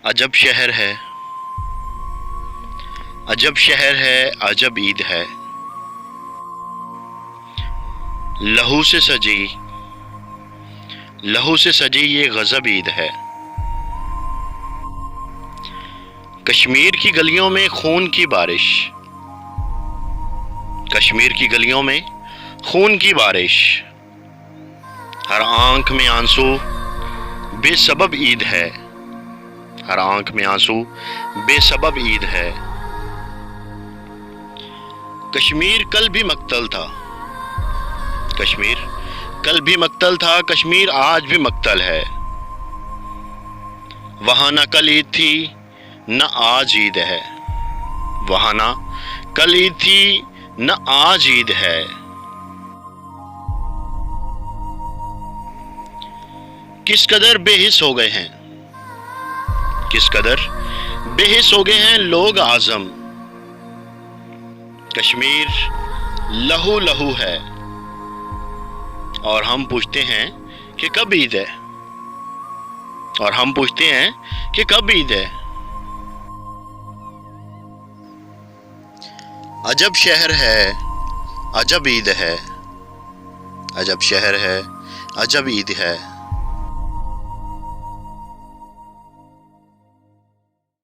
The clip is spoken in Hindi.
अजब शहर है, अजब शहर है, अजब ईद है। लहू से सजी, लहू से सजी ये गजब ईद है। कश्मीर की गलियों में खून की बारिश, कश्मीर की गलियों में खून की बारिश। हर आंख में आंसू बेसबब ईद है, हर आंख में आंसू बेसबब ईद है। कश्मीर कल भी मक्तल था, कश्मीर कल भी मक्तल था, कश्मीर आज भी मक्तल है। वहां ना कल ईद थी न आज ईद है, वहां ना कल ईद थी न आज ईद है। किस कदर बेहिस हो गए हैं, किस कदर बेहिस हो गए हैं लोग आजम। कश्मीर लहू लहू है और हम पूछते हैं कि कब ईद है, और हम पूछते हैं कि कब ईद है। अजब शहर है, अजब ईद है, अजब शहर है, अजब ईद है।